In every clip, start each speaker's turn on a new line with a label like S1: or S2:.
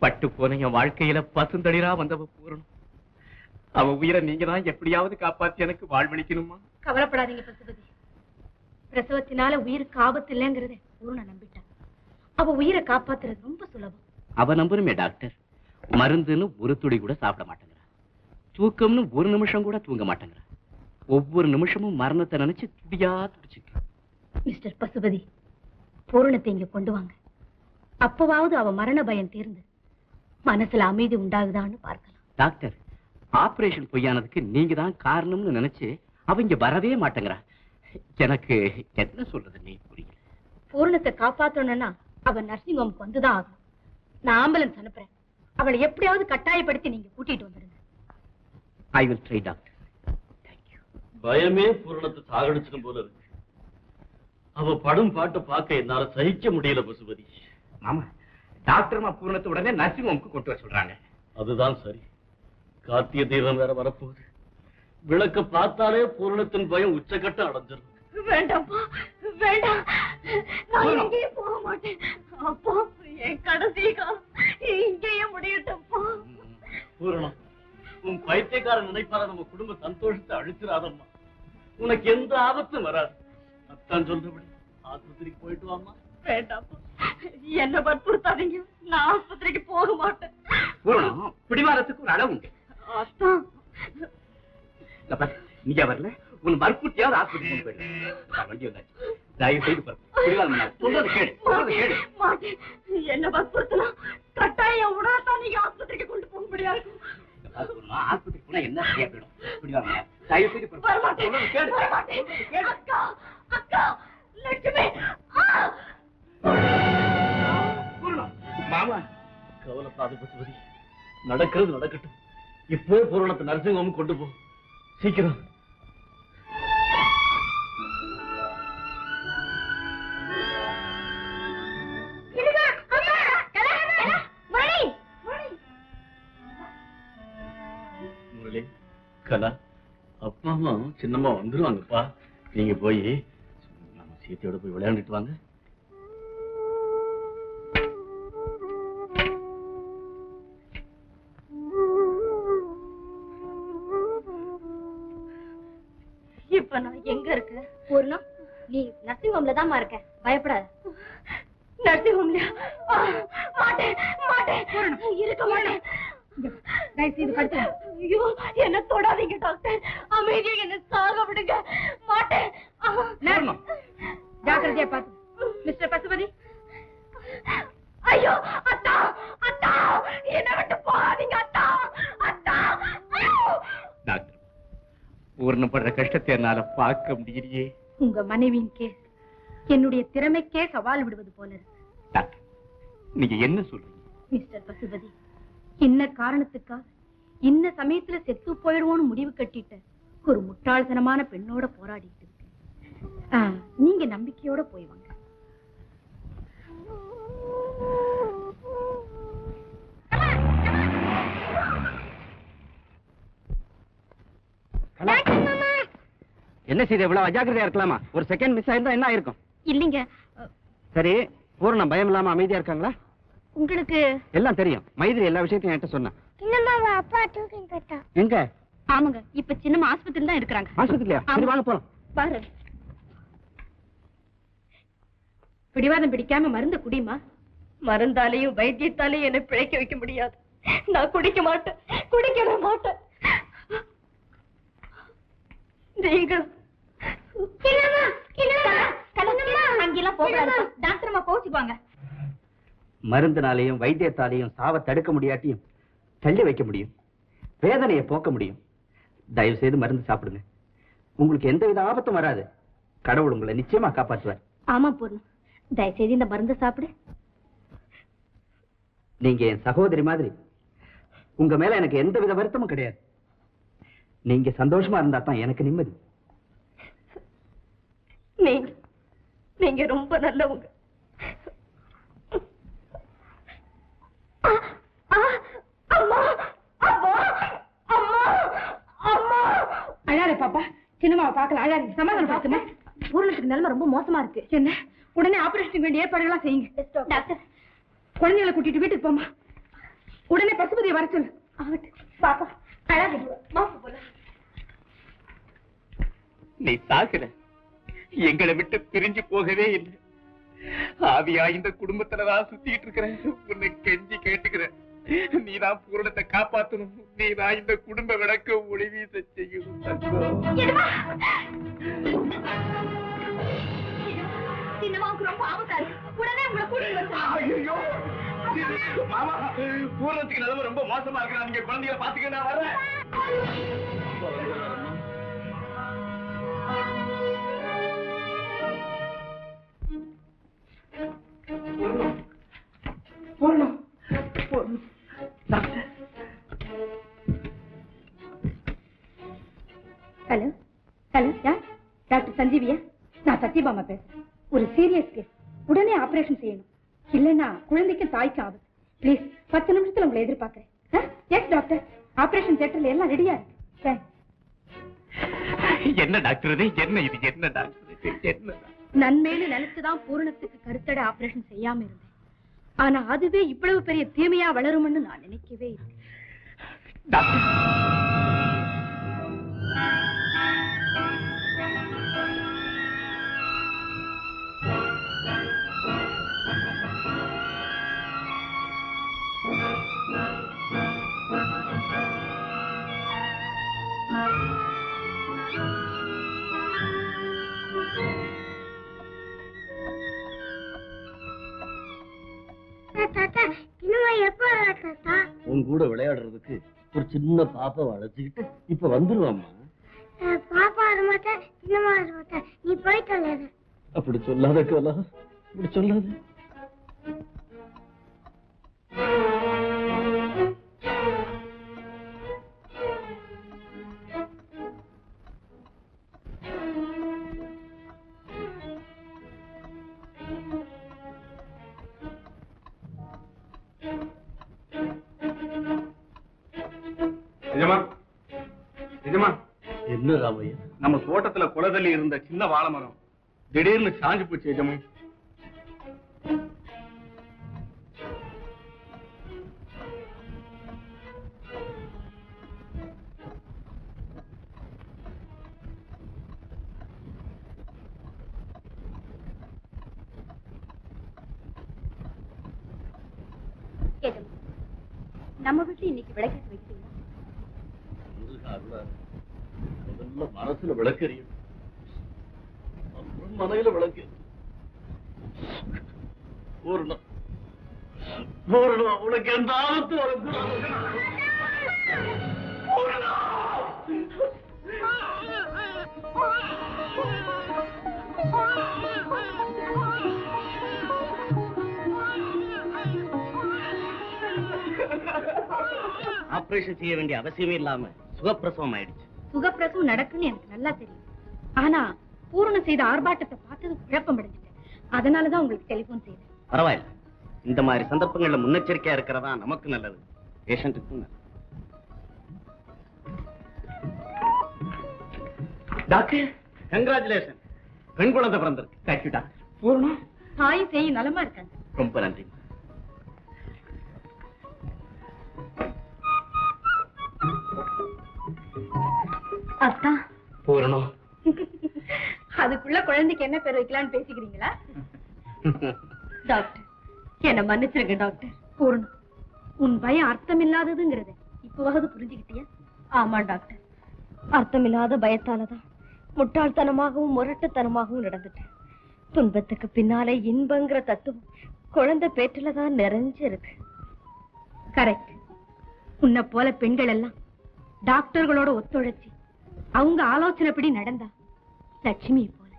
S1: பட்டு போன என் வாழ்க்கையில பசுந்தளிரா வந்தவ பூரணம். அவ உயிரை நீங்க தான் எப்படியாவது காப்பாத்தி எனக்கு வாழ்வளிக்கணுமா?
S2: கவலைப்படாதீங்க பசுபதி. பிரசவத்தினால உயிருக்கு ஆபத்து இல்லைங்கிறத பூரணம் நம்பிட்டான். அவ உயிரை காப்பாத்துறது ரொம்ப சுலபம்.
S1: அவ நம்பணுமே டாக்டர். மருந்துன்னு ஒரு துளி கூட சாப்பிட மாட்டேங்கிறா. தூக்கம்னு ஒரு நிமிஷம் கூட தூங்க மாட்டேங்கிறா. ஒவ்வொரு நிமிஷமும் மரணத்தை நினைச்சு துடியா துடிச்சுக்க.
S2: மிஸ்டர் பசுபதி, பூரணத்தை இங்க கொண்டு வாங்க. அப்பவாவது அவ மரண பயம் தீர்ந்து மனசுல அமைதி உண்டாகுதான்னு பார்க்கலாம்.
S1: டாக்டர், ஆபரேஷன் பொய்யானதுக்கு நீங்க தான் காரணம்னு நினைச்சு அவங்க வரவே மாட்டேங்கிறா. எனக்கு என்ன சொல்றது நீ புரியல.
S2: பூரணத்தை காப்பாத்தணும்னா அவ நர்சிங் ஹோம்க்கு வந்துதான் ஆகும். நான் ஆம்புலன்ஸ் அனுப்புறேன். அவளை எப்படியாவது கட்டாயப்படுத்தி நீங்க கூட்டிட்டு வந்துடுங்க.
S1: I will try doctor. Thank you.
S3: பயமே பூரணத்தை சாகடிச்சிடும் போல இருக்கு. அவ படும் பாட்டை பார்க்க என்னால சகிக்க முடியல பசுபதி.
S1: ஆமா, டாக்டர்மா பூரணத்தை உடனே நர்சிங் ஹோம்க்கு கொண்டு வர சொல்றாங்க.
S3: அதுதான் சரி. கார்த்திகை தீபம் வேற வரப்போகுது. விளக்க பார்த்தாலே பூரணத்தின் பயம் உச்சக்கட்டம் அடைஞ்சிடும்.
S2: வேண்டாம்ப்பா, வேண்டாம். நான் எங்கேயும் போக மாட்டேன். அப்போ என் கடைசி காலம் இங்கேயே முடியட்டும்ப்பா.
S3: பூரணம், உன் பைத்தியக்கார நினைப்பால நம்ம குடும்ப சந்தோஷத்தை அழிச்சிடாதம்மா. உனக்கு எந்த ஆபத்தும் வராது. அத்தான் சொல்றபடி ஆஸ்பத்திரிக்கு போயிட்டு வாமா.
S2: வேண்டாம்ப்பா, என்ன வற்புறுத்தாதீங்க. நான் ஆஸ்பத்திரிக்கு போக மாட்டேன்.
S1: பூரணம், பிடிவாதத்துக்கு ஒரு அளவு உண்டு.
S2: அத்தான்,
S1: நீங்க வரல, உன் வற்புறுத்தியாவது ஆஸ்பத்திரி போயிடலாம். வண்டி வந்தாச்சு. தயவு செய்து சொல்றது கேடு.
S2: மாட்டேன். என்ன வற்புறுத்தலாம், கட்டாயம் உடனே நீங்க ஆஸ்பத்திரிக்கு கொண்டு போக முடியாது.
S1: ஆஸ்பத்திரி போனா என்ன சரியா போயிடும். பிடிவாங்க. தயவு செய்து சொல்றது கேடு.
S2: அக்கா, அக்கா, லட்சுமி.
S1: மாமா,
S3: கவலைப்படாத பசுபதி. நடக்கிறது நடக்கட்டும். இப்போ பூரணத்தை நர்சிங் ஹோம் கொண்டு போ. சீக்கிரம். முரளி, கலா, அப்பா அம்மா சின்னம்மா வந்துருவாங்கப்பா. நீங்க போய் நம்ம சீத்தையோட போய் விளையாண்டுட்டு வாங்க.
S2: இப்ப நான் எங்க இருக்க? பூர்ணம், நீ நர்சிங் ஹோம்ல தான் இருக்க. பயப்படாத. நர்சிங் ஹோம்லயா? மாட்டேன், மாட்டேன், இருக்க மாட்டேன். ஐயோ, என்ன தொடாதீங்க டாக்டர். அமைதியா என்ன சாக விடுங்க. மாட்டேன். ஜாக்கிரதையா பாத்து. மிஸ்டர் பசுபதி. ஐயோ, அத்தா, அத்தா, என்ன விட்டு போகாதீங்க அத்தா, அத்தா.
S1: டாக்டர், பூர்ணப்படுற கஷ்டத்தை என்னால பார்க்க முடியலையே.
S2: உங்க மனைவியின் கேஸ் என்னுடைய திறமைக்கே சவால் விடுவது போல இருக்கு.
S1: டாக்டர், நீங்க என்ன சொல்றீங்க?
S2: மிஸ்டர் பசுபதி, என்ன காரணத்துக்காக இந்த சமயத்துல செத்து போயிடுவோன்னு முடிவு கட்டிட்ட ஒரு முட்டாள்தனமான பெண்ணோட போராடிட்டு இருக்கு. நீங்க நம்பிக்கையோட போய் வாங்க.
S1: என்ன செய்த இவ்வளவு அஜாக்கிரதையா இருக்கலாமா? ஒரு செகண்ட் மிஸ் ஆயிருந்தா என்ன ஆயிருக்கும்?
S2: இல்லீங்க.
S1: சரி, பூரணம் பயம் இல்லாம அமைதியா இருக்காங்களா?
S2: உங்களுக்கு
S1: எல்லாம் தெரியும். மைதிரி எல்லா விஷயத்தையும் என்கிட்ட சொன்னா.
S4: சின்னம்மாவை அப்பா தூக்கிட்டு போயிட்டான்.
S1: எங்க?
S2: ஆமாங்க, இப்ப சின்னம்மா ஆஸ்பத்திரியில தான் இருக்காங்க.
S1: ஆஸ்பத்திரியா? சரி, வாங்க போலாம்.
S2: பாரு, பிடிவாதம் பிடிக்காம மருந்து குடிமா. மருந்தாலையும் வைத்தியத்தாலையும் என்ன பிழைக்க வைக்க முடியாது. நான் குடிக்க மாட்டேன், குடிக்கவே மாட்டேன். நீங்களும் அங்கெல்லாம் போகாது. டாக்டர் அம்மா கோச்சுக்குவாங்க.
S1: மருந்தினாலையும் வைத்தியத்தாலையும் சாவ தடுக்க முடியாட்டியும் தள்ளி வைக்க முடியும். வேதனையை போக்க முடியும். தயவு செய்து மருந்து சாப்பிடுங்க. உங்களுக்கு எந்தவித ஆபத்தும் வராது. கடவுள் உங்களை நிச்சயமா காப்பாற்றுவார்.
S2: ஆமா பூர்ணம், தயவு செய்து இந்த மருந்து சாப்பிடு.
S1: நீங்க என் சகோதரி மாதிரி. உங்க மேல எனக்கு எந்தவித வருத்தமும் கிடையாது. நீங்க சந்தோஷமா இருந்தா தான் எனக்கு நிம்மதி.
S2: நீங்க ரொம்ப நல்லவங்க. அழாதே பாப்பா. சின்னம்மாவை பார்க்கல, அழாதே. சமாதானம் பார்த்துமா. பூரணத்துக்கு நிலைமை ரொம்ப மோசமா இருக்கு. என்ன? உடனே ஆபரேஷன் வேண்டிய ஏற்பாடுகள்லாம் செய்யுங்க. டாக்டர், குழந்தைகளை கூட்டிட்டு வீட்டுக்கு போமா. உடனே பசுபதியை வர சொல்லு. பாப்பா அழகு மாப்பு போல.
S1: நீ சாகுற, எங்களை விட்டு பிரிஞ்சு போகவே இல்லை. ஆவியா இந்த குடும்பத்துலதான் சுத்திட்டு இருக்கிற. உன்னை கெஞ்சி கேட்டுக்கிறேன், நீதான் பூரணத்தை காப்பாத்தணும். நீதான் இந்த குடும்ப விளக்க ஒளி வீச செய்யணும். பூரணத்துக்கு நிலைமை ரொம்ப மோசமா இருக்கு. நீங்க குழந்தைகளை பாத்துக்க, நான் வர்றேன்.
S2: ஹலோ ஹலோ, யார்? டாக்டர் சஞ்சீவியா? நான் சத்யபாமா பேசுறேன். ஒரு சீரியஸ் கேஸ், உடனே ஆபரேஷன் செய்யணும். இல்லைன்னா குழந்தைக்கு தாய்க்கு ஆபத்து. பிளீஸ் 10 நிமிஷத்துல உங்களை எதிர்பார்க்கிறேன். எஸ் டாக்டர், ஆபரேஷன் தியேட்டர்ல எல்லாம் ரெடியா இருக்கு.
S1: என்ன டாக்டர் இது? என்ன இது? என்ன டாக்டர்? என்ன
S2: நன்மையில நினைச்சுதான் பூரணத்துக்கு கருத்தடை ஆபரேஷன் செய்யாம இருந்தேன். ஆனா அதுவே இவ்வளவு பெரிய தீமையா வளரும்னு நான் நினைக்கவே இல்லை.
S1: டாக்டர்,
S3: உன் கூட விளையாடுறதுக்கு ஒரு சின்ன பாப்பா வளர்த்துக்கிட்டு இப்ப வந்துருவாம்மா.
S4: பாப்பா வர மாட்டேன், சின்னமா வர மாட்டேன், நீ போயிட்டு.
S3: அப்படி சொல்லாத கோலா, அப்படி சொல்லாத. என்ன ராமையா?
S1: நம்ம தோட்டத்துல குளதள்ளி இருந்த சின்ன வாழை மரம் திடீர்னு சாஞ்சு போச்சு எஜமா.
S2: நம்ம வீட்டுல இன்னைக்கு விளக்கேற்றி வைக்கிறீங்க.
S3: முதல்ல மனசுல விளக்கறியும், மனையில விளக்கு. உனக்கு எந்த ஆபத்து
S5: ஆபரேஷன் செய்ய வேண்டிய அவசியமே இல்லாம சுகப்பிரசவம் ஆயிடுச்சு.
S2: சுகப்பிரசவம் நடக்குன்னு எனக்கு நல்லா தெரியும். ஆனா பூரணம் செய்த ஆர்ப்பாட்டத்தை பார்த்தது குழப்பம் அடைஞ்சிட்டேன். அதனாலதான் உங்களுக்கு டெலிபோன் செய்தேன்.
S5: பரவாயில்ல, இந்த மாதிரி சந்தர்ப்பங்கள்ல முன்னெச்சரிக்கையா இருக்கிறதா நமக்கு நல்லது, பேஷண்ட்டுக்கும் நல்லது.
S1: டாக்டர், கங்க்ராச்சுலேஷன், பெண் குழந்தை பிறந்திருக்கு. Thank you doctor. பூரணம்
S2: தாய் செய்ய நலமா இருக்காங்க.
S5: ரொம்ப நன்றி.
S2: அத்தா,
S1: பூரணம்,
S2: அதுக்குள்ள குழந்தைக்கு என்ன பேர் வைக்கலாம்னு பேசிக்கிறீங்களா? டாக்டர், என்ன மன்னிச்சிருங்க டாக்டர். பூரணம், உன் பயம் அர்த்தம் இல்லாததுங்கிறத இப்பவாவது புரிஞ்சுக்கிட்டியா? ஆமா டாக்டர், அர்த்தமில்லாத பயத்தாலதான் முட்டாள்தனமாகவும் முரட்டுத்தனமாகவும் நடந்துட்டேன். துன்பத்துக்கு பின்னாலே இன்பங்கிற தத்துவம் குழந்தை பேற்றுலதான் நிறைஞ்சு இருக்கு. கரெக்ட். உன்னை போல பெண்கள் எல்லாம் டாக்டர்களோட ஒத்துழைச்சி அவங்க ஆலோசனைப்படி நடந்தா லட்சுமியை போல,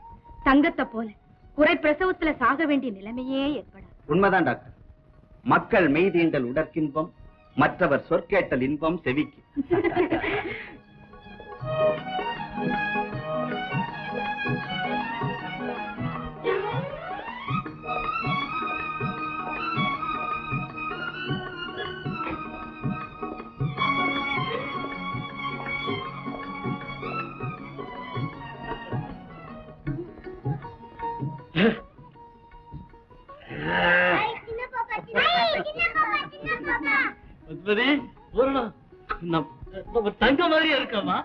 S2: தங்கத்தை போல குறை பிரசவத்துல சாக வேண்டிய நிலைமையே ஏற்படாது.
S1: உண்மைதான் டாக்டர். மக்கள் மெய்தீண்டல் உடற்கின்பம், மற்றவர் சொற்கேட்டல் இன்பம் செவிக்கு.
S3: சுந்தரி பூரணா நம்ம தங்க மாதிரியா இருக்காமா?